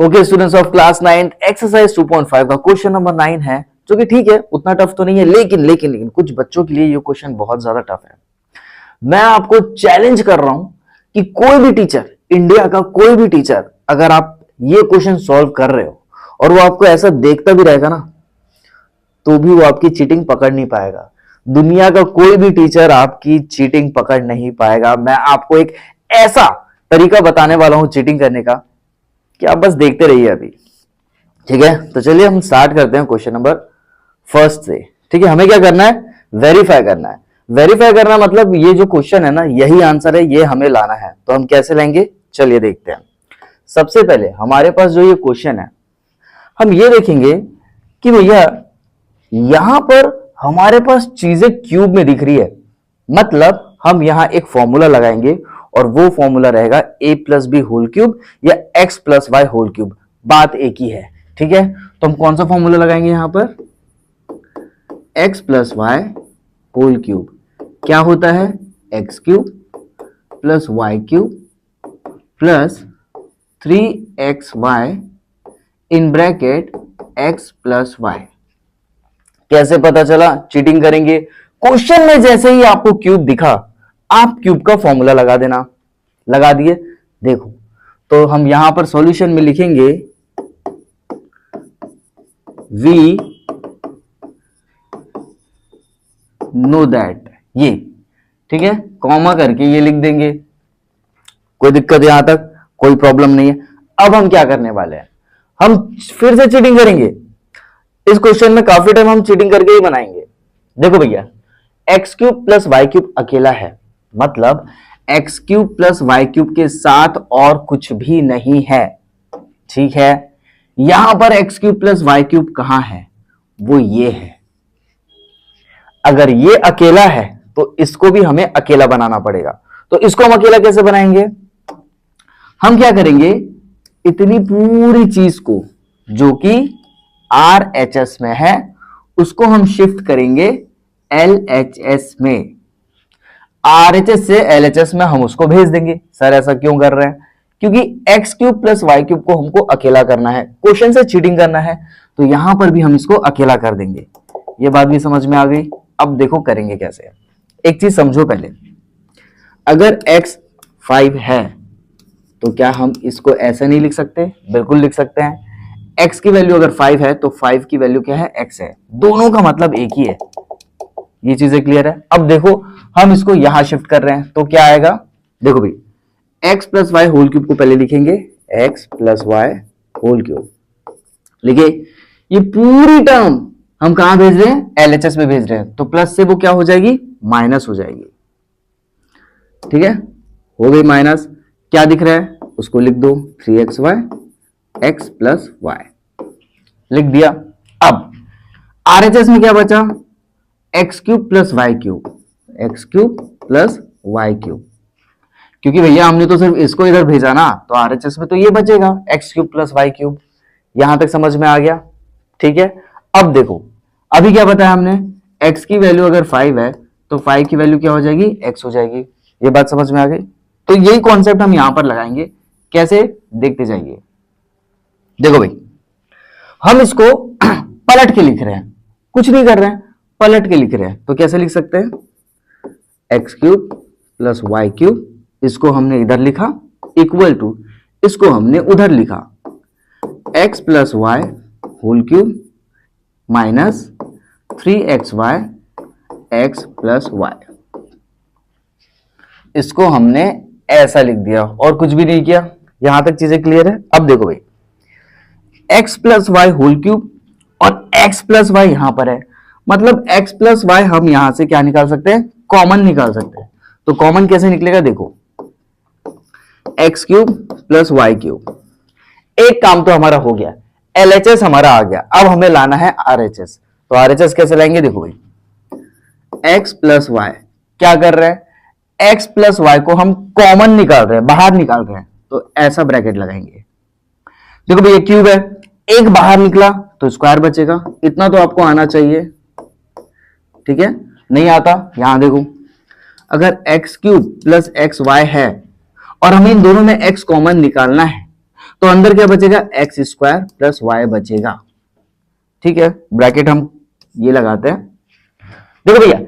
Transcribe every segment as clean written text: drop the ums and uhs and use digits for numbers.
Okay students of class 9 exercise 2.5 का question number 9 है, जो कि ठीक है, उतना टफ तो नहीं है, लेकिन कुछ बच्चों के लिए ये क्वेश्चन बहुत ज्यादा टफ है। मैं आपको चैलेंज कर रहा हूं कि कोई भी टीचर, इंडिया का कोई भी टीचर, अगर आप ये क्वेश्चन सॉल्व कर रहे हो और वो आपको ऐसा देखता भी रहेगा ना, तो भी वो आपकी चीटिंग पकड़ नहीं पाएगा। दुनिया का कोई भी टीचर आपकी चीटिंग पकड़ नहीं पाएगा। मैं आपको एक ऐसा तरीका बताने वाला हूं चीटिंग करने का कि आप बस देखते रहिए अभी। ठीक है, तो चलिए हम स्टार्ट करते हैं क्वेश्चन नंबर फर्स्ट से। ठीक है, हमें क्या करना है? वेरीफाई करना है। वेरीफाई करना मतलब ये जो क्वेश्चन है ना, यही आंसर है, ये हमें लाना है। तो हम कैसे लेंगे, चलिए देखते हैं। सबसे पहले हमारे पास जो ये क्वेश्चन है, हम ये देखेंगे कि भैया यहां पर हमारे पास चीजें क्यूब में दिख रही है, मतलब हम यहां एक फॉर्मूला लगाएंगे और वो फॉर्मूला रहेगा a plus b whole cube या x plus y whole cube. बात एक ही है। ठीक है, तो हम कौन सा फॉर्मूला लगाएंगे यहां पर? x plus y whole cube क्या होता है? x cube plus y cube plus 3xy in bracket x plus y. कैसे पता चला? चीटिंग करेंगे। क्वेश्चन में जैसे ही आपको क्यूब दिखा, आप क्यूब का फॉर्मूला लगा देना। लगा दिए? देखो, तो हम यहां पर सॉल्यूशन में लिखेंगे वी नो दैट, ये ठीक है, कॉमा करके ये लिख देंगे। कोई दिक्कत यहां तक? कोई प्रॉब्लम नहीं है। अब हम क्या करने वाले हैं? हम फिर से चीटिंग करेंगे। इस क्वेश्चन में काफी टाइम हम चीटिंग करके ही बनाएंगे। देखो भैया, x cube plus y cube अकेला है, मतलब x cube plus y cube के साथ और कुछ भी नहीं है। ठीक है, यहां पर x cube plus y cube कहां है? वो ये है। अगर ये अकेला है तो इसको भी हमें अकेला बनाना पड़ेगा। तो इसको हम अकेला कैसे बनाएंगे? हम क्या करेंगे, इतनी पूरी चीज को जो कि RHS में है, उसको हम शिफ्ट करेंगे LHS में। RHS से LHS में हम उसको भेज देंगे। सर ऐसा क्यों कर रहे हैं? क्योंकि x cube plus y cube को हमको अकेला करना है, क्वेश्चन से चीटिंग करना है, तो यहां पर भी हम इसको अकेला कर देंगे। ये बात भी समझ में आ गई। अब देखो करेंगे कैसे। एक चीज समझो पहले, अगर x 5 है तो क्या हम इसको ऐसे नहीं लिख सकते? बिल्कुल लिख सकते हैं। x की वैल्यू अगर 5 है तो 5 की वैल्यू क्या है? x है। दोनों का मतलब एक ही है। ये चीजें क्लियर है? अब देखो, हम इसको यहां शिफ्ट कर रहे हैं तो क्या आएगा? देखो भाई, x plus y whole cube को पहले लिखेंगे x plus y whole cube. लिखे, ये पूरी टर्म हम कहां भेज रहे हैं? LHS में भेज रहे हैं, तो प्लस से वो क्या हो जाएगी? माइनस हो जाएगी। ठीक है, हो गई माइनस। क्या दिख रहा है? उसको लिख दो 3xy x प्लस वाई, लिख दिया। अब RHS में क्या बचा? X cube plus y cube, x cube plus y cube. क्योंकि भैया हमने तो सिर्फ इसको इधर भेजा ना, तो RHS में तो ये बचेगा x cube plus y cube. यहां तक समझ में आ गया? ठीक है, अब देखो, अभी क्या बताया हमने? x की वैल्यू अगर 5 है तो 5 की वैल्यू क्या हो जाएगी? x हो जाएगी। ये बात समझ में आ गई? तो यही कॉन्सेप्ट हम यहां पर लगाएंगे। कैसे? देखते जाइए। देखो भाई, हम इसको पलट के लिख रहे हैं, कुछ नहीं कर रहे हैं, पलट के लिख रहे हैं। तो कैसे लिख सकते हैं? X cube plus y cube, इसको हमने इधर लिखा, इक्वल टू इसको हमने उधर लिखा, x plus y whole cube minus 3xy x plus y. इसको हमने ऐसा लिख दिया और कुछ भी नहीं किया। यहां तक चीजें क्लियर है? अब देखो भाई, x plus y whole cube और x प्लस वाई यहां पर है, मतलब x प्लस वाई हम यहां से क्या निकाल सकते हैं? कॉमन निकाल सकते हैं। तो कॉमन कैसे निकलेगा? देखो, x cube plus y cube, एक काम तो हमारा हो गया, LHS हमारा आ गया। अब हमें लाना है RHS। तो RHS कैसे लाएंगे? देखो भाई, x प्लस वाई क्या कर रहे हैं? x प्लस वाई को हम कॉमन निकाल रहे हैं, बाहर निकाल रहे हैं, तो ऐसा ब्रैकेट लगाएंगे। देखो भैया, क्यूब है, एक बाहर निकला तो स्क्वायर बचेगा। इतना तो आपको आना चाहिए। ठीक है, नहीं आता? यहां देखो, अगर x cube plus x y है और हमें इन दोनों में x कॉमन निकालना है, तो अंदर क्या बचेगा, एक्स स्क्वायर प्लस वाई बचेगा। ठीक है, ब्रैकेट हम ये लगाते हैं। देखो भैया,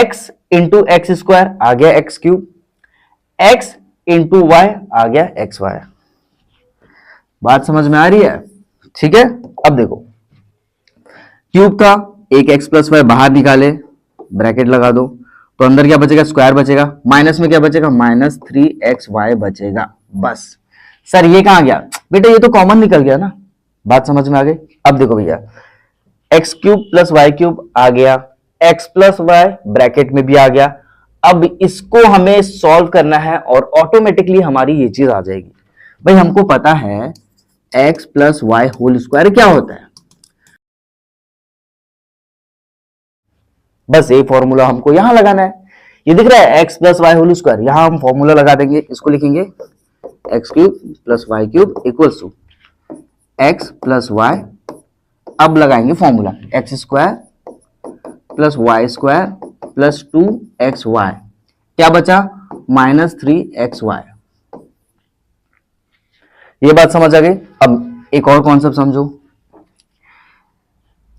x इंटू एक्स स्क्वायर आ गया x cube, x into y आ गया एक्स वाई। बात समझ में आ रही है? ठीक है, अब देखो क्यूब का एक x प्लस वाई बाहर निकाले, ब्रैकेट लगा दो, तो अंदर क्या बचेगा, स्क्वायर बचेगा, माइनस में क्या बचेगा, माइनस 3xy बचेगा। बस सर ये कहां गया बेटा, ये तो कॉमन निकल गया ना। बात समझ में आ गई? अब देखो भैया, x cube plus y cube आ गया, एक्स प्लस वाई ब्रैकेट में भी आ गया। अब इसको हमें सॉल्व करना है और ऑटोमेटिकली हमारी ये चीज आ जाएगी। भाई हमको पता है x plus y whole square क्या होता है, बस ये फॉर्मूला हमको यहां लगाना है। ये दिख रहा है x plus y whole square, यहां हम फॉर्मूला लगा देंगे, इसको लिखेंगे x cube plus y cube equals to x plus y. अब लगाएंगे formula, x square plus y square plus 2xy, क्या बचा, माइनस 3xy। ये बात समझ आ गई? अब एक और कॉन्सेप्ट समझो।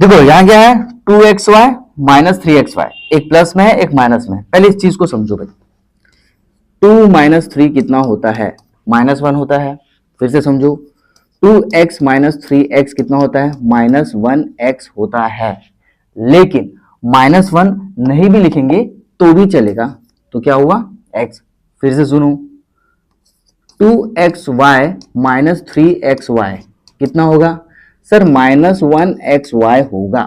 देखो यहां क्या है, 2xy माइनस 3xy, एक प्लस में है एक माइनस में है। पहले इस चीज को समझो भाई, 2 माइनस 3 कितना होता है, -1 होता है। फिर से समझो, 2x माइनस 3x कितना होता है, -1x होता है। लेकिन -1 नहीं भी लिखेंगे तो भी चलेगा, तो क्या हुआ, x। फिर से सुनो, 2xy माइनस 3xy कितना होगा, सर -1xy होगा।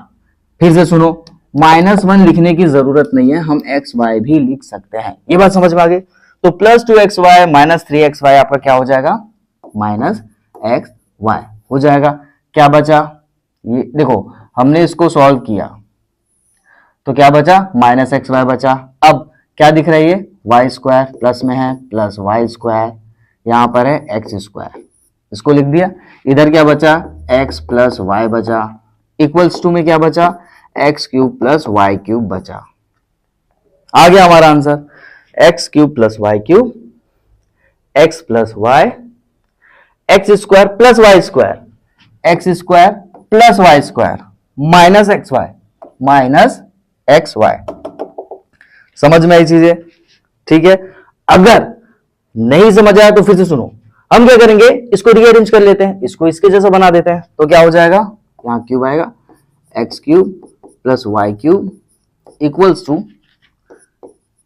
फिर से सुनो, -1 लिखने की जरूरत नहीं है, हम xy भी लिख सकते हैं। ये बात समझ में आ गई? तो प्लस 2xy माइनस 3xy आपका क्या हो जाएगा, -xy हो जाएगा। क्या बचा, ये देखो हमने इसको सॉल्व किया तो क्या बचा, -xy बचा। अब क्या दिख रहा है, ये वाई स्क्वायर प्लस में है, प्लस वाई स्क्वायर, यहां पर है एक्स स्क्वायर, इसको लिख दिया। इधर क्या बचा, x प्लस वाई बचा, इक्वल्स टू में क्या बचा, x cube plus y cube बचा। आ गया हमारा answer, x cube plus y cube, x plus y, x square plus y square, x square plus y square minus x y, minus x y. समझ में आई चीजें? ठीक है, अगर नहीं समझ आया तो फिर से सुनो। हम क्या करेंगे, इसको रीअरेंज कर लेते हैं, इसको इसके जैसा बना देते हैं, तो क्या हो जाएगा, यहां क्यूब आएगा, x cube plus y cube equals to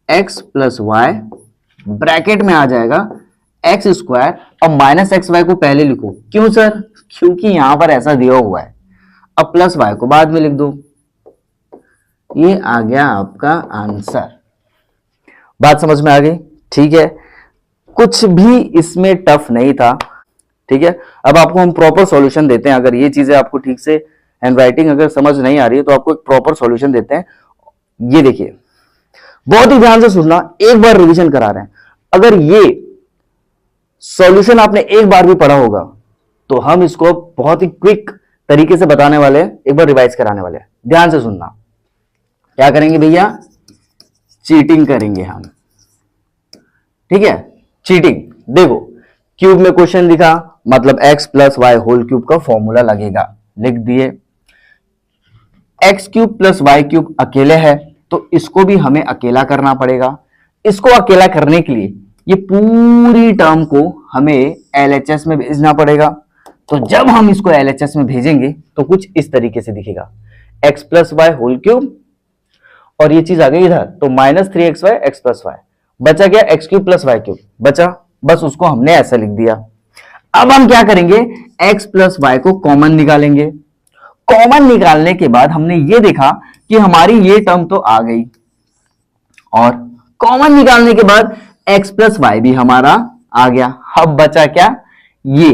x plus y, bracket में आ जाएगा एक्स स्क्वायर। अब माइनस एक्स वाई को पहले लिखो, क्यों सर, क्योंकि यहां पर ऐसा दिया हुआ है। अब प्लस वाई को बाद में लिख दो। ये आ गया आपका आंसर। बात समझ में आ गई? ठीक है, कुछ भी इसमें टफ नहीं था। ठीक है, अब आपको हम प्रॉपर सॉल्यूशन देते हैं। अगर ये चीजें आपको ठीक से हैंडराइटिंग अगर समझ नहीं आ रही है तो आपको एक प्रॉपर सॉल्यूशन देते हैं। ये देखिए, बहुत ही ध्यान से सुनना, एक बार रिवीजन करा रहे हैं। अगर ये सॉल्यूशन आपने एक बार भी पढ़ा होगा तो हम इसको बहुत ही क्विक तरीके से बताने वाले हैं, एक बार रिवाइज कराने वाले हैं। ध्यान से सुनना। क्या करेंगे भैया, चीटिंग करेंगे हम। ठीक है, चीटिंग। देखो क्यूब में क्वेश्चन लिखा, मतलब x plus y whole cube का फॉर्मूला लगेगा, लिख दिए। X cube plus y cube अकेले है तो इसको भी हमें अकेला करना पड़ेगा। इसको अकेला करने के लिए ये पूरी टर्म को हमें LHS में भेजना पड़ेगा। तो जब हम इसको LHS में भेजेंगे तो कुछ इस तरीके से दिखेगा, x plus y whole cube, और ये चीज आ गई इधर, तो -3xy एक्स प्लस वाई, बचा गया x cube plus y cube बचा, बस उसको हमने ऐसा लिख दिया। अब हम क्या करेंगे, x प्लस वाई को कॉमन निकालेंगे। कॉमन निकालने के बाद हमने ये देखा कि हमारी ये टर्म तो आ गई, और कॉमन निकालने के बाद x प्लस वाई भी हमारा आ गया। अब बचा क्या, ये,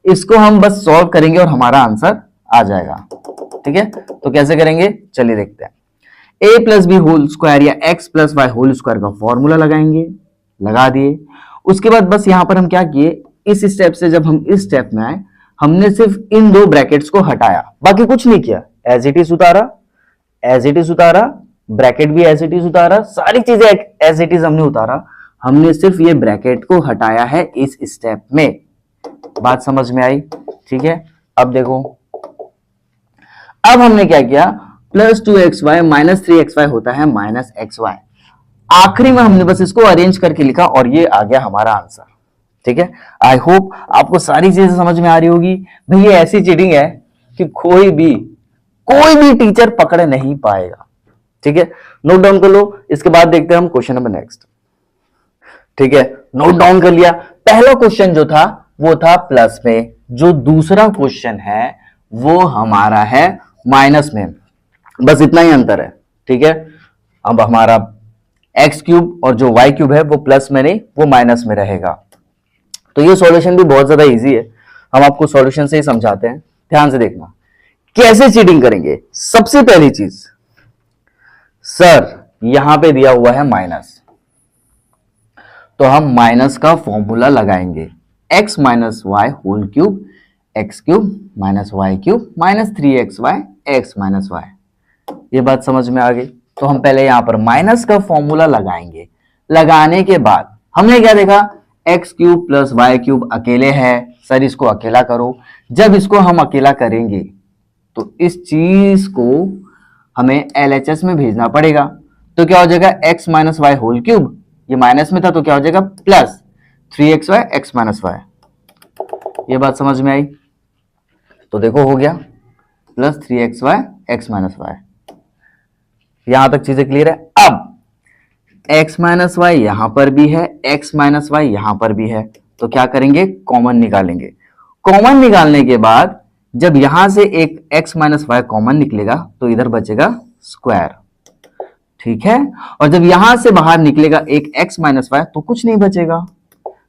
इसको हम बस सॉल्व करेंगे और हमारा आंसर आ जाएगा। ठीक है, तो कैसे करेंगे, चलिए देखते हैं। a plus b whole square या x plus y whole square का फॉर्मूला लगाएंगे, लगा दिए। उसके बाद बस यहां पर हम क्या किए, इस स्टेप से जब हम इस स्टेप में आए, हमने सिर्फ इन दो ब्रैकेट्स को हटाया, बाकी कुछ नहीं किया। एज इट इज उतारा, एज इट इज उतारा, ब्रैकेट भी एज इट इज उतारा, सारी चीजें एज इट इज हमने उतारा। हमने सिर्फ ये ब्रैकेट को हटाया है इस स्टेप में। बात समझ में आई? ठीक है, अब देखो, अब हमने क्या किया, प्लस 2xy माइनस 3xy होता है माइनस xy। आखिरी में हमने बस इसको अरेंज करके लिखा और ये आ गया हमारा आंसर। ठीक है, आई होप आपको सारी चीजें समझ में आ रही होगी। भाई ये ऐसी चीटिंग है कि कोई भी टीचर पकड़ नहीं पाएगा। ठीक है, नोट डाउन कर लो। इसके बाद देखते हैं हम क्वेश्चन नंबर नेक्स्ट। ठीक है, नोट डाउन कर लिया। पहला क्वेश्चन जो था वो था प्लस में, जो दूसरा क्वेश्चन है वो हमारा है माइनस में। बस इतना ही अंतर है। ठीक है, अब हमारा एक्स क्यूब और जो वाई क्यूब है वो प्लस में नहीं, वो माइनस में रहेगा। तो ये सॉल्यूशन भी बहुत ज्यादा इजी है, हम आपको सॉल्यूशन से ही समझाते हैं। ध्यान से देखना कैसे चीटिंग करेंगे। सबसे पहली चीज, सर यहां पे दिया हुआ है माइनस, तो हम माइनस का फॉर्मूला लगाएंगे, x minus y whole cube x cube minus y cube minus 3xy x minus y. ये बात समझ में आ गई? तो हम पहले यहां पर माइनस का फॉर्मूला लगाएंगे। लगाने के बाद हमने क्या देखा, x cube plus y cube अकेले है, सर इसको अकेला करो। जब इसको हम अकेला करेंगे तो इस चीज को हमें LHS में भेजना पड़ेगा। तो क्या हो जाएगा, x minus y whole cube, ये माइनस में था तो क्या हो जाएगा plus 3xy x minus y. ये बात समझ में आई? तो देखो हो गया plus 3xy x minus Y. यहां तक चीजें क्लियर है? अब x माइनस वाई यहां पर भी है, x माइनस वाई यहां पर भी है, तो क्या करेंगे, कॉमन निकालेंगे। कॉमन निकालने के बाद जब यहां से एक x माइनस वाई कॉमन निकलेगा तो इधर बचेगा स्क्वायर। ठीक है, और जब यहां से बाहर निकलेगा एक x माइनस वाई तो कुछ नहीं बचेगा,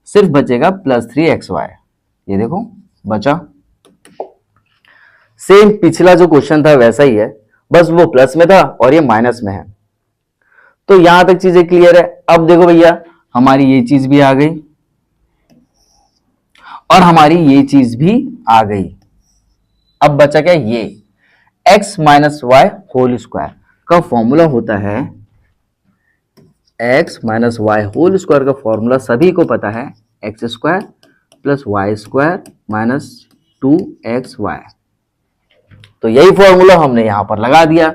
सिर्फ बचेगा प्लस 3xy। ये देखो बचा। सेम पिछला जो क्वेश्चन था वैसा ही है, बस वो प्लस में था और ये माइनस में है। तो यहां तक चीजें क्लियर है? अब देखो भैया, हमारी ये चीज भी आ गई और हमारी ये चीज भी आ गई। अब बचा क्या, ये x minus y whole square का फॉर्मूला होता है, x minus y whole square का फॉर्मूला सभी को पता है, x square plus y square minus 2xy। तो यही फॉर्मूला हमने यहां पर लगा दिया।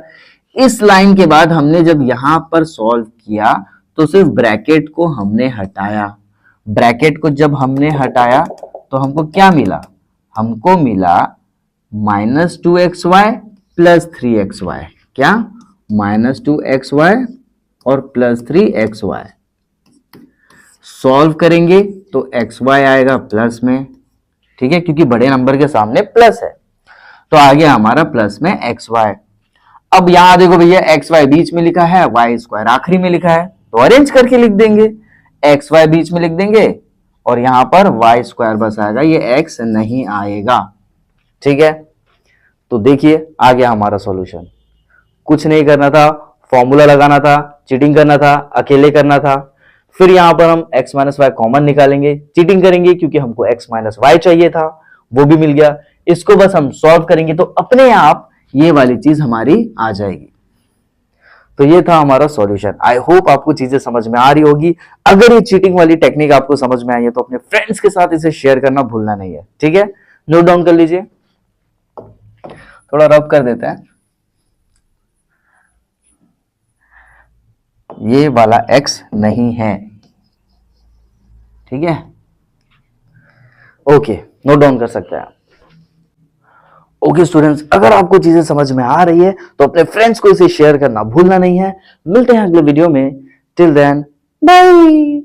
इस लाइन के बाद हमने जब यहां पर सॉल्व किया तो सिर्फ ब्रैकेट को हमने हटाया। ब्रैकेट को जब हमने हटाया तो हमको क्या मिला, हमको मिला माइनस 2xy प्लस 3xy। क्या, माइनस 2xy और प्लस 3xy। सॉल्व करेंगे तो xy आएगा प्लस में। ठीक है, क्योंकि बड़े नंबर के सामने प्लस है, तो आ गया हमारा प्लस में xy। अब यहां देखो भैया, xy बीच में लिखा है, y स्क्वायर आखिरी में लिखा है, तो अरेंज करके लिख देंगे। xy बीच में लिख देंगे और यहां पर y स्क्वायर बस आएगा, ये x नहीं आएगा। ठीक है, तो देखिए आ गया हमारा सॉल्यूशन। कुछ नहीं करना था, फॉर्मूला लगाना था, चीटिंग करना था, अकेले करना था। फिर यहां पर हम x माइनस वाई कॉमन निकालेंगे, चीटिंग करेंगे क्योंकि हमको x माइनस वाई चाहिए था, वो भी मिल गया। इसको बस हम सॉल्व करेंगे तो अपने आप ये वाली चीज हमारी आ जाएगी। तो ये था हमारा सॉल्यूशन। आई होप आपको चीजें समझ में आ रही होगी। अगर ये चीटिंग वाली टेक्निक आपको समझ में आई है तो अपने फ्रेंड्स के साथ इसे शेयर करना भूलना नहीं है। ठीक है, नोट डाउन कर लीजिए, थोड़ा रब कर देते हैं। ये वाला x नहीं है। ठीक है, ओके, नोट डाउन कर सकते हैं। ओके स्टूडेंट्स, अगर आपको चीजें समझ में आ रही है तो अपने फ्रेंड्स को इसे शेयर करना भूलना नहीं है। मिलते हैं अगले वीडियो में। Till then bye.